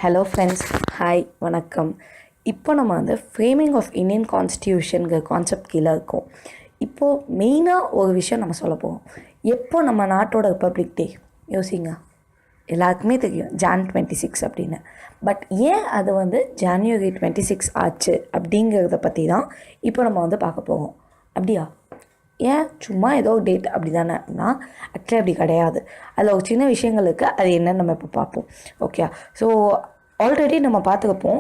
Hello friends, hi, வணக்கம். இப்போ நம்ம வந்து ஃப்ரேமிங் ஆஃப் இந்தியன் கான்ஸ்டியூஷனுங்கிற கான்செப்ட் கீழே இருக்கோம். இப்போது மெயினாக ஒரு விஷயம் நம்ம சொல்ல போகிறோம். எப்போ நம்ம நாட்டோட ரிப்பப்ளிக் டே யோசிங்க. எல்லாருக்குமே தெரியும் ஜான் 26 அப்படின்னு. பட் ஏன் அது வந்து ஜான்வரி 26 ஆச்சு அப்படிங்கிறத பற்றி தான் இப்போ நம்ம வந்து பார்க்க போகிறோம். அப்படியா? ஏன் சும்மா ஏதோ டேட் அப்படி தானேனா ஆக்சுவலி அப்படி கிடையாது. அதில் ஒரு சின்ன விஷயங்கள் இருக்குது. அது என்னன்னு நம்ம இப்போ பார்ப்போம். ஓகே, ஸோ ஆல்ரெடி நம்ம பார்த்துக்கப்போம்.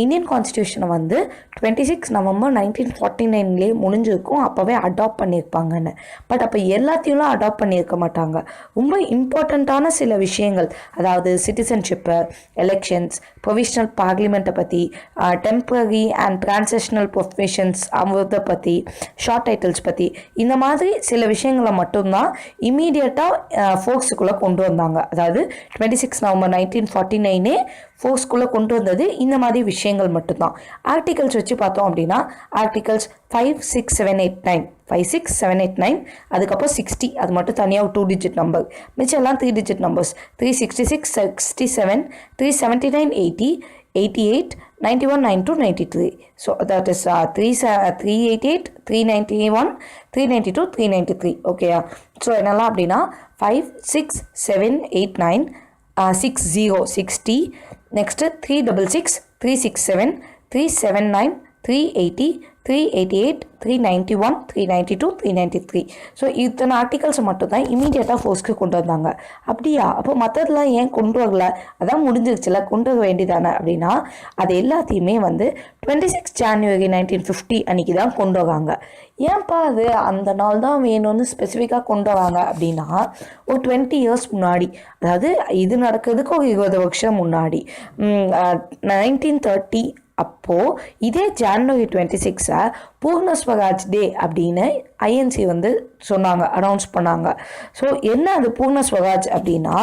இந்தியன் கான்ஸ்டியூஷனை வந்து 26 நவம்பர் 1949 முடிஞ்சிருக்கும். அப்போவே அடாப்ட் பண்ணியிருப்பாங்கன்னு. பட் அப்போ எல்லாத்தையும் அடாப்ட் பண்ணியிருக்க மாட்டாங்க. ரொம்ப இம்பார்ட்டண்ட்டான சில விஷயங்கள், அதாவது சிட்டிசன்ஷிப்பு, எலெக்ஷன்ஸ், ப்ரொவிஷனல் பார்லிமெண்ட்டை பற்றி, டெம்பரரி அண்ட் டிரான்சிஷனல் ப்ரொஃபஷன்ஸ் அவதை பற்றி, ஷார்ட் டைட்டில்ஸ் பற்றி, இந்த மாதிரி சில விஷயங்களை மட்டும்தான் இமீடியட்டாக ஃபோர்ஸுக்குள்ளே கொண்டு வந்தாங்க. அதாவது 26 நவம்பர் 1949 ஃபோர்ஸ்குள்ளே கொண்டு வந்தது இந்த மாதிரி விஷயங்கள் மட்டும்தான். ஆர்டிகல்ஸ் வச்சு பார்த்தோம் அப்படின்னா ஆர்டிகல்ஸ் 5, 6, 7, 8, 9, 5, 6, 7, 8, 9, அதுக்கப்புறம் 60, அது மட்டும் தனியாக 2 டிஜிட் நம்பர். மிச்சம் எல்லாம் 3 digit numbers. 366, 67, 379, 80, 88, 91, 92, 93. So that is 388, 391, 392, 393. Okay. So என்னெல்லாம் அப்படின்னா 5, 6, 7, 8, 9, 60, 60, next 366, 367, 379, 380, 388, 391, 392, 393. ஸோ இத்தனை ஆர்டிகல்ஸ் மட்டும் தான் இமீடியட்டாக ஃபோர்ஸ்க்கு கொண்டு வந்தாங்க. அப்படியா? அப்போ மற்றதெல்லாம் ஏன் கொண்டு வரல? அதான் முடிஞ்சிருச்சுல, கொண்டு வர வேண்டியதானே அப்படின்னா அது எல்லாத்தையுமே வந்து 26 ஜான்வரி 1950 அன்றைக்கி தான் கொண்டு வராங்க. ஏன்ப்பா அது அந்த நாள் தான் வேணும்னு ஸ்பெசிஃபிக்காக கொண்டு வராங்க அப்படின்னா ஒரு 20 இயர்ஸ் முன்னாடி, அதாவது இது நடக்கிறதுக்கு ஒரு 20 வருஷம் முன்னாடி 1930 அப்போது இதே ஜான்வரி 26 பூர்ண ஸ்வராஜ் டே அப்படின்னு ஐஎன்சி வந்து சொன்னாங்க, அனௌன்ஸ் பண்ணாங்க. ஸோ என்ன அது பூர்ண ஸ்வராஜ் அப்படின்னா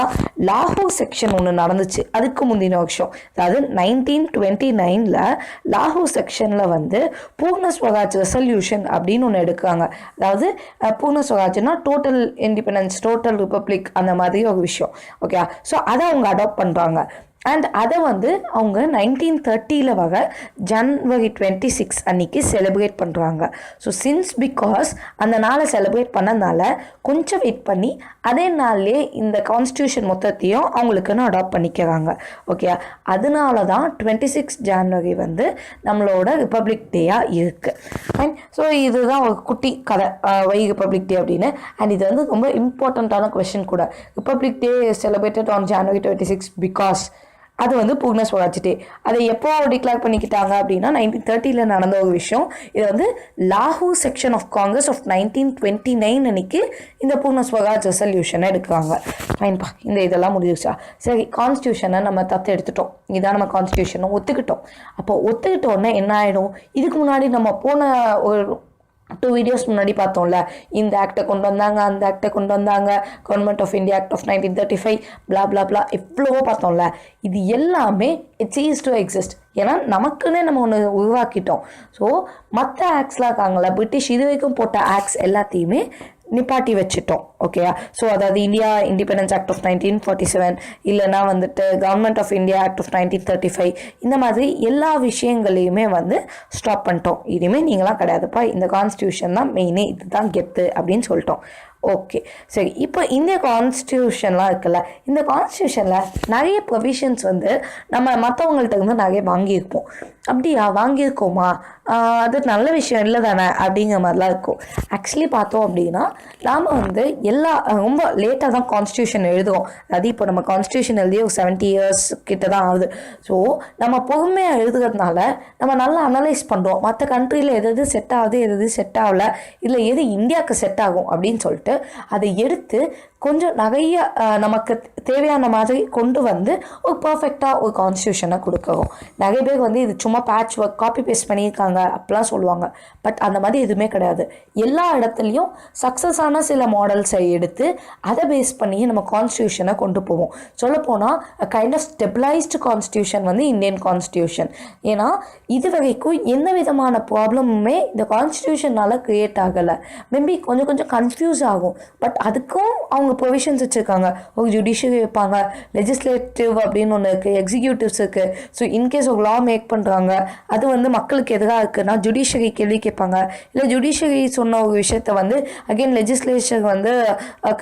லாகூர் செக்ஷன் ஒன்று நடந்துச்சு அதுக்கு முந்தின வருஷம். அதாவது 1929 லாகூர் செக்ஷனில் வந்து பூர்ண ஸ்வராஜ் ரெசல்யூஷன் அப்படின்னு ஒன்று எடுக்கிறாங்க. அதாவது பூர்ண ஸ்வராஜ்னா டோட்டல் இண்டிபெண்டன்ஸ், டோட்டல் ரிப்பப்ளிக், அந்த மாதிரி ஒரு விஷயம். ஓகே, ஸோ அதை அவங்க அடாப்ட் பண்ணுறாங்க. அண்ட் அதை வந்து அவங்க 1930 வர ஜனவரி 26 அன்னைக்கு செலிப்ரேட் பண்ணுறாங்க. ஸோ பிகாஸ் அந்த நாளை செலிப்ரேட் பண்ணனால கொஞ்சம் வெயிட் பண்ணி அதே நாள்லேயே இந்த கான்ஸ்டியூஷன் மொத்தத்தையும் அவங்களுக்குன்னு அடாப்ட் பண்ணிக்கிறாங்க. ஓகே, அதனால தான் 26 ஜான்வரி வந்து நம்மளோட ரிப்பப்ளிக் டேயாக இருக்குது. அண்ட் ஸோ இதுதான் ஒரு குட்டி கதை வை ரிப்பப்ளிக் டே அப்படின்னு. அண்ட் இது வந்து ரொம்ப இம்பார்ட்டண்ட்டான கொஸ்டின் கூட. Republic day celebrated on January 26 because அது வந்து பூர்ண ஸ்வராஜ் டே. அதை எப்போ டிக்ளேர் பண்ணிக்கிட்டாங்க அப்படின்னா 1930 நடந்த ஒரு விஷயம். இது வந்து லாகூர் செக்ஷன் ஆஃப் காங்கிரஸ் ஆஃப் 1929 அன்னைக்கு இந்த பூர்ண ஸ்வராஜ் ரெசல்யூஷனை எடுக்கிறாங்க. ஃபைன்பா, இந்த இதெல்லாம் முடிஞ்சிருச்சா? சரி, கான்ஸ்டியூஷனை நம்ம தத்து எடுத்துட்டோம். இதான் நம்ம கான்ஸ்டியூஷனை ஒத்துக்கிட்டோம். அப்போ ஒத்துக்கிட்டோன்னே என்ன ஆகிடும்? இதுக்கு முன்னாடி நம்ம போன ஒரு 2 வீடியோஸ் முன்னாடி பார்த்தோம்ல, இந்த ஆக்டை கொண்டு வந்தாங்க, அந்த ஆக்டை கொண்டு வந்தாங்க, government of India act of 1935, blah blah blah, எவ்வளவோ பார்த்தோம்ல. இது எல்லாமே இட்ஸ் ஈஸ் டு எக்ஸிஸ்ட். ஏன்னா நமக்குன்னே நம்ம ஒன்று உருவாக்கிட்டோம். ஸோ மற்ற ஆக்ட்ஸ்லாம் இருக்காங்களா, பிரிட்டிஷ் இது வரைக்கும் போட்ட ஆக்ட்ஸ் எல்லாத்தையுமே நிப்பாட்டி வச்சுட்டோம். ஓகேயா? ஸோ அதாவது இந்தியா இண்டிபெண்டன்ஸ் ஆக்ட் ஆஃப் 1947, இல்லைனா வந்துட்டு government of India act of 1935, இந்த மாதிரி எல்லா விஷயங்களையுமே வந்து ஸ்டாப் பண்ணிட்டோம். இனிமேல் நீங்களாம் கிடையாதுப்பா, இந்த கான்ஸ்டியூஷன் தான் மெயினே, இதுதான் கெத்து அப்படின்னு சொல்லிட்டோம். ஓகே, சரி. இப்போ இந்த கான்ஸ்டியூஷன்லாம் இருக்குல்ல, இந்த கான்ஸ்டியூஷனில் நிறைய ப்ரொவிஷன்ஸ் வந்து நம்ம மற்றவங்கள்ட்ட இருந்து நிறைய வாங்கியிருப்போம். அப்படியா? வாங்கியிருக்கோமா? அது நல்ல விஷயம் இல்லை தானே அப்படிங்கிற மாதிரிலாம் இருக்கும். ஆக்சுவலி பார்த்தோம் அப்படின்னா நாம் வந்து ரொம்ப லேட்டாக தான் கான்ஸ்டியூஷன் எழுதுவோம். அதாவது இப்போ நம்ம கான்ஸ்டியூஷன் எழுதி ஒரு 70 இயர்ஸ் கிட்ட தான் ஆகுது. ஸோ நம்ம பொறுமையாக எழுதுறதுனால நம்ம நல்லா அனலைஸ் பண்ணுறோம். மற்ற கண்ட்ரியில் எது செட் ஆகுது, எது செட் ஆகலை, இதில் எது இந்தியாவுக்கு செட் ஆகும் அப்படின்னு சொல்லிட்டு அதை எடுத்து கொஞ்சம் நிறைய நமக்கு தேவையான மாதிரி கொண்டு வந்து ஒரு பர்ஃபெக்டாக ஒரு கான்ஸ்டியூஷனை கொடுக்குறோம். நிறைய பேர் வந்து இது சும்மா பேட்ச் ஒர்க், காப்பி பேஸ்ட் பண்ணியிருக்காங்க அப்படிலாம் சொல்லுவாங்க. பட் அந்த மாதிரி எதுவுமே கிடையாது. எல்லா இடத்துலையும் சக்ஸஸான சில மாடல்ஸை எடுத்து அதை பேஸ் பண்ணி நம்ம கான்ஸ்டியூஷனை கொண்டு போவோம். சொல்லப்போனால் கைண்ட் ஆஃப் ஸ்டெபிளைஸ்டு கான்ஸ்டியூஷன் வந்து இந்தியன் கான்ஸ்டியூஷன். ஏன்னா இது வரைக்கும் எந்த விதமான ப்ராப்ளமுமே இந்த கான்ஸ்டியூஷனால் க்ரியேட் ஆகலை. மேபி கொஞ்சம் கன்ஃபியூஸ் ஆகும். பட் அதுக்கும் அவங்க அவங்க ப்ரொவிஷன்ஸ் வச்சுருக்காங்க. ஒரு ஜுடிஷியரி வைப்பாங்க, லெஜிஸ்லேட்டிவ் அப்படின்னு ஒன்று இருக்குது, எக்ஸிக்யூட்டிவ்ஸ் இருக்குது. ஸோ இன்கேஸ் ஒரு லா மேக் பண்ணுறாங்க, அது வந்து மக்களுக்கு எதிராக இருக்குன்னா ஜுடிஷியரி கேள்வி கேட்பாங்க. இல்லை ஜுடிஷியரி சொன்ன ஒரு விஷயத்த வந்து அகெயின் லெஜிஸ்லேச்சர் வந்து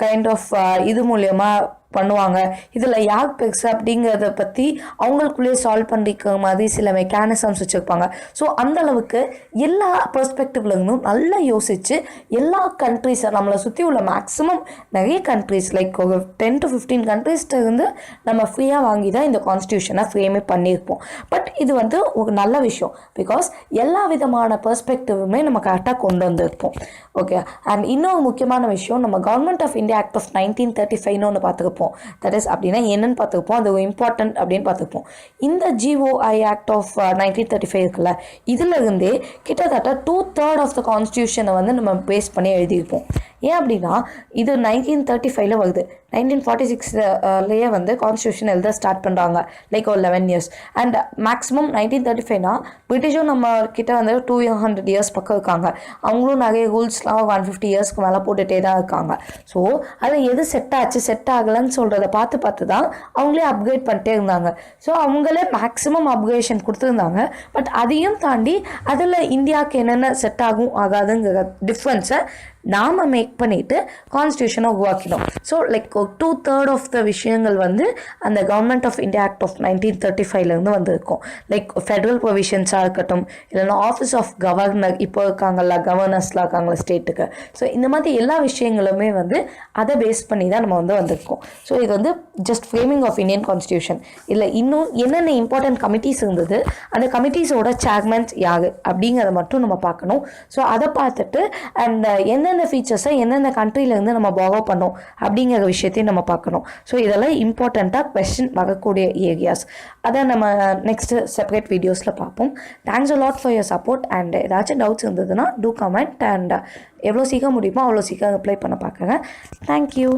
கைண்ட் ஆஃப் இது மூலியமாக பண்ணுவாங்க. இதில் யார் பெருசு அப்படிங்கிறத பற்றி அவங்களுக்குள்ளேயே சால்வ் பண்ணிக்கிற மாதிரி சில மெக்கானிசம்ஸ் வச்சுருப்பாங்க. ஸோ அந்தளவுக்கு எல்லா பெர்ஸ்பெக்டிவ்லேருந்தும் நல்லா யோசித்து எல்லா கண்ட்ரிஸை நம்மளை சுற்றி உள்ள மேக்ஸிமம் நிறைய கண்ட்ரிஸ் லைக் ஒரு 10 to 15 கண்ட்ரிஸ்லேருந்து நம்ம ஃப்ரீயாக வாங்கி தான் இந்த கான்ஸ்டியூஷனை ஃப்ரேமே பண்ணியிருப்போம். பட் இது வந்து ஒரு நல்ல விஷயம். பிகாஸ் எல்லா விதமான பெர்ஸ்பெக்டிவுமே நம்ம கரெக்டாக கொண்டு வந்திருப்போம். ஓகே. அண்ட் இன்னொரு முக்கியமான விஷயம், நம்ம government of India act of 1935 ஒன்று பார்த்துருப்போம். தட் இஸ் அப்படின்னா என்னன்னு பார்த்துருப்போம், அது இம்பார்ட்டன்ட் அப்படின்னு பார்த்துருப்போம். இந்த GOI ஆக்ட் ஆஃப் 1935 இருக்குல்ல, இதுல இருந்தே கிட்டத்தட்ட 2/3 ஆஃப் த கான்ஸ்டியூஷனை வந்து நம்ம பேஸ் பண்ணி எழுதியிருப்போம். ஏன் அப்படின்னா இது 1935 வருது, 1946 வந்து கான்ஸ்டியூஷன் எழுத ஸ்டார்ட் பண்ணுறாங்க, லைக் ஒரு 11 years. அண்ட் மேக்ஸிமம் 1935 பிரிட்டிஷும் நம்ம கிட்ட வந்து 200 years பக்கம் இருக்காங்க. அவங்களும் நிறைய ரூல்ஸ்லாம் 150 yearsக்கு மேலே போட்டுகிட்டே தான் இருக்காங்க. ஸோ அது எது செட் ஆச்சு செட் ஆகலைன்னு சொல்கிறத பார்த்து தான் அவங்களே அப்கிரேட் பண்ணிட்டே இருந்தாங்க. ஸோ அவங்களே மேக்ஸிமம் அப்கிரேஷன் கொடுத்துருந்தாங்க. பட் அதையும் தாண்டி அதில் இந்தியாவுக்கு என்னென்ன செட் ஆகும் ஆகாதுங்கிற டிஃப்ரென்ஸை நாம் மேக் பண்ணிவிட்டு கான்ஸ்டியூஷனை உருவாக்கினோம். ஸோ லைக் 2/3 ஆஃப் த விஷயங்கள் வந்து அந்த government of India act of 1935 வந்திருக்கும். லைக் ஃபெடரல் ப்ரொவிஷன்ஸாக இருக்கட்டும், இல்லைன்னா ஆஃபீஸ் ஆஃப் கவர்னர், இப்போ இருக்காங்கல்ல கவர்னர்ஸ்லாம் இருக்காங்களா ஸ்டேட்டுக்கு. ஸோ இந்த மாதிரி எல்லா விஷயங்களுமே வந்து அதை பேஸ் பண்ணி தான் நம்ம வந்து வந்திருக்கோம். ஸோ இது வந்து just framing of Indian constitution இல்லை, இன்னும் என்னென்ன இம்பார்ட்டன்ட் கமிட்டிஸ் இருந்தது, அந்த கமிட்டிஸோட சேர்மன்ஸ் யார் அப்படிங்கிறத மட்டும் நம்ம பார்க்கணும். ஸோ அதை பார்த்துட்டு அண்ட் என்னென்ன ஃபீச்சர்ஸை எந்தெந்த கண்ட்ரிலேருந்து நம்ம பாரோ பண்ணோம் அப்படிங்கிற விஷயத்தையும் நம்ம பார்க்கணும். ஸோ இதெல்லாம் இம்பார்ட்டண்ட்டாக கொஸ்டின் வரக்கூடிய ஏரியாஸ். அதை நம்ம நெக்ஸ்ட் செப்பரேட் வீடியோஸில் பார்ப்போம். Thanks a lot for your support. And ஏதாச்சும் டவுட்ஸ் இருந்ததுன்னா டூ கமெண்ட். அண்ட் எவ்வளோ சீக்கிரம் முடியுமோ அவ்வளோ சீக்கிரம் ரிப்ளை பண்ண பார்க்குறேன். தேங்க்யூ.